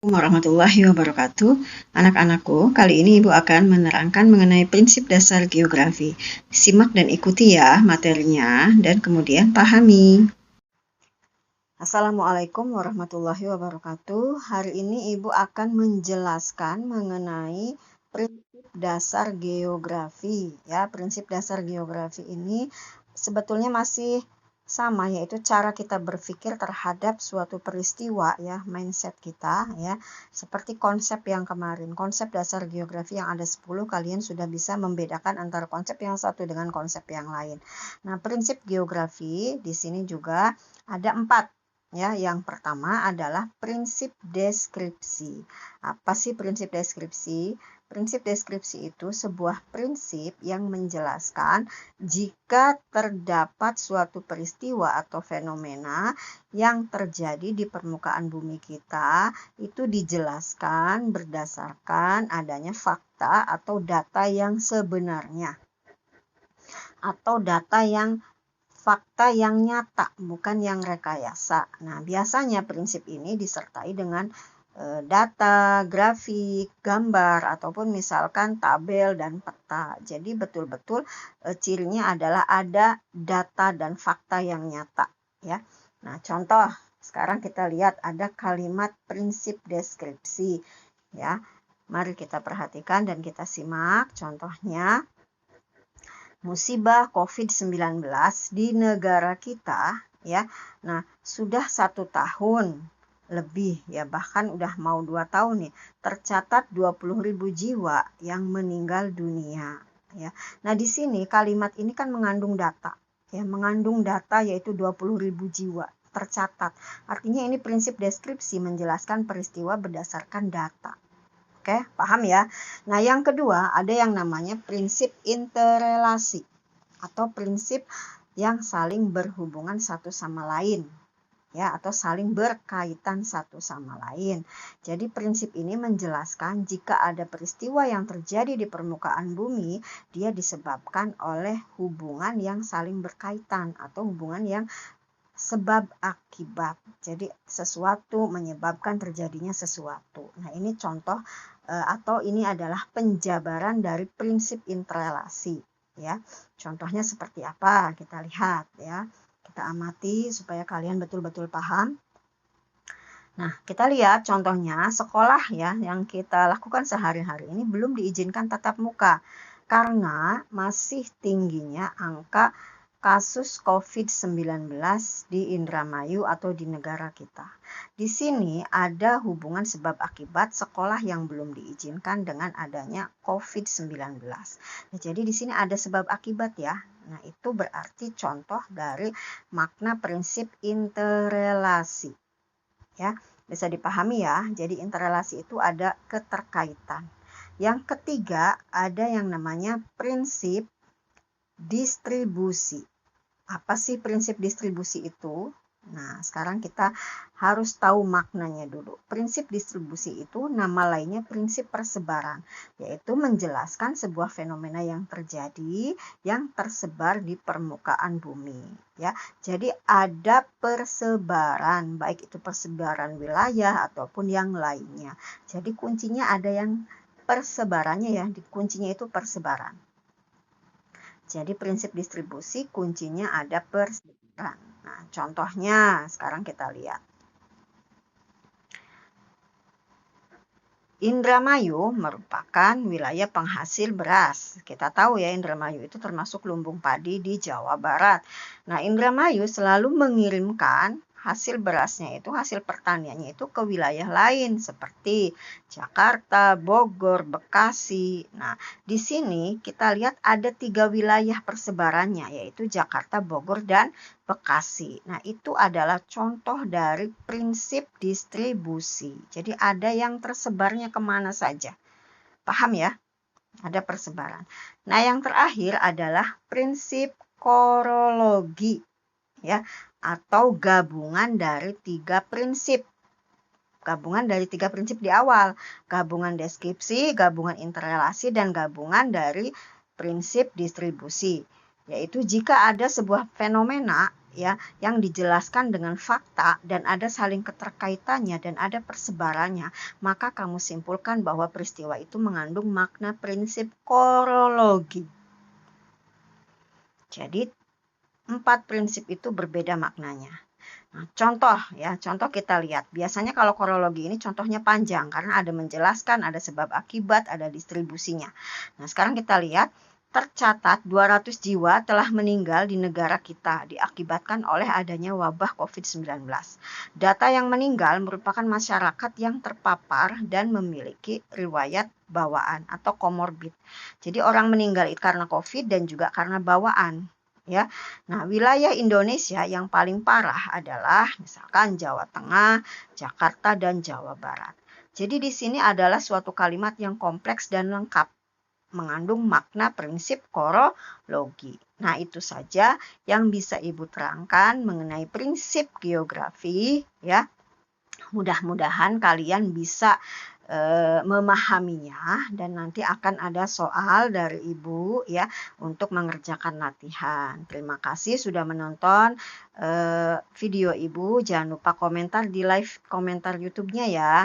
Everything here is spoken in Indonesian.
Warahmatullahi wabarakatuh. Anak-anakku, kali ini Ibu akan menerangkan mengenai prinsip dasar geografi. Simak dan ikuti ya materinya dan kemudian pahami. Assalamualaikum warahmatullahi wabarakatuh. Hari ini Ibu akan menjelaskan mengenai prinsip dasar geografi. Ya, prinsip dasar geografi ini sebetulnya masih sama, yaitu cara kita berpikir terhadap suatu peristiwa, ya, mindset kita, ya, seperti konsep yang kemarin. Konsep dasar geografi yang ada 10, kalian sudah bisa membedakan antara konsep yang satu dengan konsep yang lain. Nah, prinsip geografi di sini juga ada 4. Ya, yang pertama adalah prinsip deskripsi. Apa sih prinsip deskripsi? Prinsip deskripsi itu sebuah prinsip yang menjelaskan jika terdapat suatu peristiwa atau fenomena yang terjadi di permukaan bumi kita, itu dijelaskan berdasarkan adanya fakta atau data yang sebenarnya. Atau fakta yang nyata, bukan yang rekayasa. Nah, biasanya prinsip ini disertai dengan data, grafik, gambar, ataupun misalkan tabel dan peta. Jadi betul-betul cirinya adalah ada data dan fakta yang nyata. Ya. Nah, contoh, sekarang kita lihat ada kalimat prinsip deskripsi. Ya. Mari kita perhatikan dan kita simak contohnya. Musibah COVID-19 di negara kita, ya. Nah, sudah 1 tahun lebih, ya, bahkan udah mau 2 tahun nih, tercatat 20.000 jiwa yang meninggal dunia, ya. Nah, di sini kalimat ini kan mengandung data, ya, mengandung data yaitu 20.000 jiwa tercatat. Artinya ini prinsip deskripsi menjelaskan peristiwa berdasarkan data. Oke, paham ya? Nah, yang kedua ada yang namanya prinsip interrelasi atau prinsip yang saling berhubungan satu sama lain. Ya, atau saling berkaitan satu sama lain. Jadi prinsip ini menjelaskan jika ada peristiwa yang terjadi di permukaan bumi, dia disebabkan oleh hubungan yang saling berkaitan atau hubungan yang sebab akibat. Jadi sesuatu menyebabkan terjadinya sesuatu. Nah, ini contoh atau ini adalah penjabaran dari prinsip interrelasi, ya. Contohnya seperti apa? Kita lihat, ya. Kita amati supaya kalian betul-betul paham. Nah, kita lihat contohnya sekolah, ya, yang kita lakukan sehari-hari ini belum diizinkan tatap muka karena masih tingginya angka kasus COVID-19 di Indramayu atau di negara kita. Di sini ada hubungan sebab akibat sekolah yang belum diizinkan dengan adanya COVID-19. Nah, jadi di sini ada sebab akibat, ya. Nah, itu berarti contoh dari makna prinsip interrelasi. Ya, bisa dipahami ya. Jadi interrelasi itu ada keterkaitan. Yang ketiga ada yang namanya prinsip distribusi. Apa sih prinsip distribusi itu? Nah, sekarang kita harus tahu maknanya dulu. Prinsip distribusi itu nama lainnya prinsip persebaran, yaitu menjelaskan sebuah fenomena yang terjadi yang tersebar di permukaan bumi, ya. Jadi ada persebaran, baik itu persebaran wilayah ataupun yang lainnya. Jadi kuncinya ada yang persebarannya, ya. Kuncinya itu persebaran. Jadi prinsip distribusi kuncinya ada persebaran. Nah, contohnya sekarang kita lihat. Indramayu merupakan wilayah penghasil beras. Kita tahu ya, Indramayu itu termasuk lumbung padi di Jawa Barat. Nah, Indramayu selalu mengirimkan hasil berasnya itu, hasil pertaniannya itu ke wilayah lain seperti Jakarta, Bogor, Bekasi. Nah, di sini kita lihat ada 3 wilayah persebarannya, yaitu Jakarta, Bogor, dan Bekasi. Nah, itu adalah contoh dari prinsip distribusi. Jadi ada yang tersebarnya kemana saja. Paham ya? Ada persebaran. Nah, yang terakhir adalah prinsip korologi, ya, atau gabungan dari 3 prinsip. Gabungan dari 3 prinsip di awal. Gabungan deskripsi, gabungan interrelasi, dan gabungan dari prinsip distribusi. Yaitu jika ada sebuah fenomena ya yang dijelaskan dengan fakta dan ada saling keterkaitannya dan ada persebarannya, maka kamu simpulkan bahwa peristiwa itu mengandung makna prinsip korologi. Jadi 4 prinsip itu berbeda maknanya. Nah, contoh kita lihat. Biasanya kalau korologi ini contohnya panjang karena ada menjelaskan, ada sebab akibat, ada distribusinya. Nah, sekarang kita lihat tercatat 200 jiwa telah meninggal di negara kita diakibatkan oleh adanya wabah COVID-19. Data yang meninggal merupakan masyarakat yang terpapar dan memiliki riwayat bawaan atau komorbid. Jadi orang meninggal karena COVID dan juga karena bawaan. Ya, nah wilayah Indonesia yang paling parah adalah misalkan Jawa Tengah, Jakarta, dan Jawa Barat. Jadi di sini adalah suatu kalimat yang kompleks dan lengkap, mengandung makna prinsip korologi. Nah, itu saja yang bisa Ibu terangkan mengenai prinsip geografi ya. Mudah-mudahan kalian bisa memahaminya dan nanti akan ada soal dari Ibu ya untuk mengerjakan latihan. Terima kasih sudah menonton video Ibu. Jangan lupa komentar di live komentar YouTube-nya ya.